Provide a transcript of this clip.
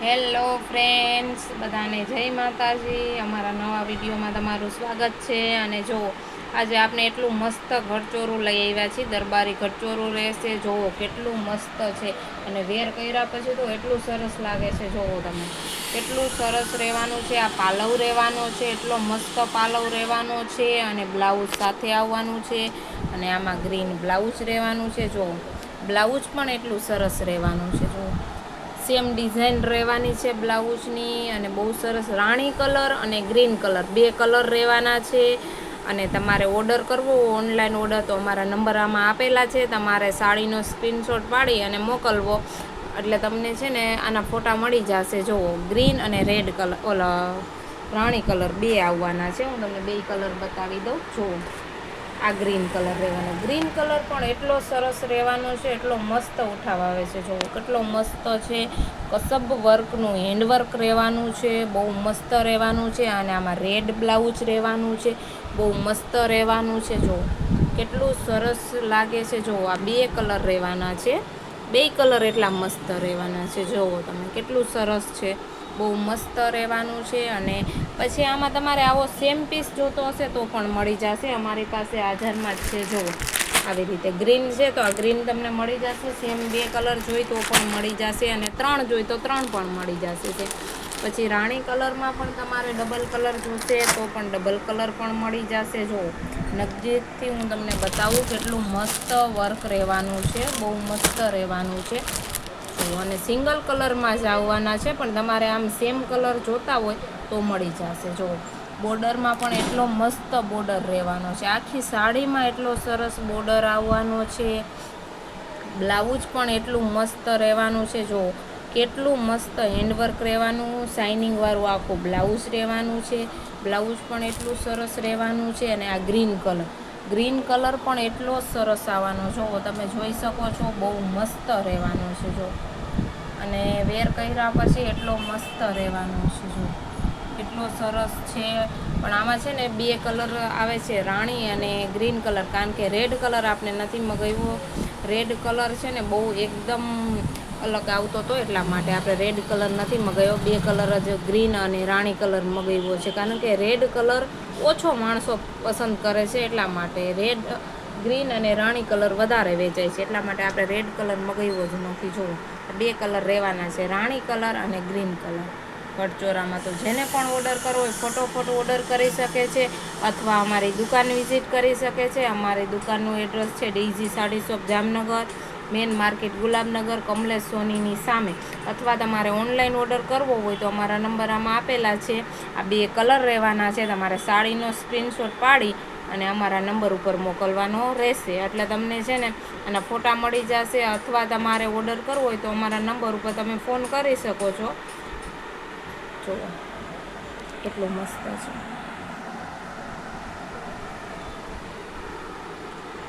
Hello friends, બધાને જય માતાજી। અમારા નવા વિડીયોમાં તમારું સ્વાગત છે। અને જો આજે આપણે એટલું મસ્ત ઘરચોરું લઈ આવ્યા છીએ, દરબારી ઘરચોરું રહેશે। જોવો કેટલું મસ્ત છે, અને વેર કર્યા પછી તો એટલું સરસ લાગે છે। જોવો તમે કેટલું સરસ રહેવાનું છે। આ પાલવ રહેવાનો છે, એટલો મસ્ત પાલવ રહેવાનો છે, અને બ્લાઉઝ સાથે આવવાનું છે, અને આમાં ગ્રીન બ્લાઉઝ રહેવાનું છે। જો બ્લાઉઝ પણ એટલું સરસ રહેવાનું છે। જો સેમ ડિઝાઇન રહેવાની છે બ્લાઉઝની, અને બહુ સરસ રાણી કલર અને ગ્રીન કલર બે કલર રહેવાના છે। અને તમારે ઓર્ડર કરવો ઓનલાઈન ઓર્ડર તો અમારા નંબર આમાં આપેલા છે। તમારે સાડીનો સ્ક્રીનશોટ પાડી અને મોકલવો એટલે તમને છે ને આના ફોટા મળી જશે। જુઓ ગ્રીન અને રેડ કલર રાણી કલર બે આવવાના છે। હું તમને બે કલર બતાવી દઉં। જુઓ આ ગ્રીન કલર રહેવાનો, ગ્રીન કલર પણ એટલો સરસ રહેવાનો છે, એટલો મસ્ત ઉઠાવ આવે છે। જુઓ કેટલો મસ્ત છે, કસબ વર્કનું હેન્ડવર્ક રહેવાનું છે, બહુ મસ્ત રહેવાનું છે। અને આમાં રેડ બ્લાઉઝ રહેવાનું છે, બહુ મસ્ત રહેવાનું છે। જુઓ કેટલું સરસ લાગે છે। જુઓ આ બે કલર રહેવાના છે, બે કલર એટલા મસ્ત રહેવાના છે। જુઓ તમે કેટલું સરસ છે, બહુ મસ્ત રહેવાનું છે। અને પછી આમાં તમારે આવો સેમ પીસ જોતો હશે તો પણ મળી જશે, અમારી પાસે હાજરમાં જ છે। જુઓ આવી રીતે ગ્રીન છે તો આ ગ્રીન તમને મળી જશે, સેમ બે કલર જોઈ તો પણ મળી જશે, અને ત્રણ જોઈ તો ત્રણ પણ મળી જશે। પછી રાણી કલરમાં પણ તમારે ડબલ કલર જોશે તો પણ ડબલ કલર પણ મળી જશે। જુઓ નજીકથી હું તમને બતાવું કેટલું મસ્ત વર્ક રહેવાનું છે, બહુ મસ્ત રહેવાનું છે। અને સિંગલ કલરમાં જ આવવાના છે, પણ તમારે આમ સેમ કલર જોતા હોય તો મળી જશે। જો બોર્ડરમાં પણ એટલો મસ્ત બોર્ડર રહેવાનો છે, આખી સાડીમાં એટલો સરસ બોર્ડર આવવાનો છે। બ્લાઉઝ પણ એટલું મસ્ત રહેવાનું છે। જો કેટલું મસ્ત હેન્ડવર્ક રહેવાનું, શાઇનિંગવાળું આખું બ્લાઉઝ રહેવાનું છે, બ્લાઉઝ પણ એટલું સરસ રહેવાનું છે। અને આ ગ્રીન કલર પણ એટલો સરસ આવવાનો છો, તમે જોઈ શકો છો, બહુ મસ્ત રહેવાનો છે। જો અને વેર કર્યા પછી એટલો મસ્ત રહેવાનો છે। જો એટલો સરસ છે, પણ આમાં છે ને બે કલર આવે છે, રાણી અને ગ્રીન કલર, કારણ કે રેડ કલર આપણે નથી મગાવ્યો। રેડ કલર છે ને બહુ એકદમ અલગ આવતો હતો, એટલા માટે આપણે રેડ કલર નથી મગાવ્યો, બે કલર જ ગ્રીન અને રાણી કલર મગાવ્યો છે, કારણ કે રેડ કલર ઓછો માણસો પસંદ કરે છે, એટલા માટે રેડ ગ્રીન અને રાણી કલર વધારે વેચાય છે, એટલા માટે આપણે રેડ કલર મગાવ્યો જ નથી। જુઓ બે કલર રહેવાના છે, રાણી કલર અને ગ્રીન કલર ઘરચોરામાં। તો જેને પણ ઓર્ડર કરવો હોય ફટોફટ ઓર્ડર કરી શકે છે, અથવા અમારી દુકાન વિઝિટ કરી શકે છે। અમારી દુકાનનું એડ્રેસ છે Daisy sari shop, Jamnagar main market, Gulabnagar, Kamlesh સોનીની સામે। અથવા તમારે ઓનલાઈન ઓર્ડર કરવો હોય તો અમારા નંબર આમાં આપેલા છે। આ બે કલર રહેવાના છે, તમારે સાડીનો સ્ક્રીનશોટ પાડી અને અમારા નંબર ઉપર મોકલવાનો રહેશે, એટલે તમને છે ને આના ફોટા મળી જશે। અથવા તમારે ઓર્ડર કરવો હોય તો અમારા નંબર ઉપર તમે ફોન કરી શકો છો। જુઓ કેટલું મસ્ત છે।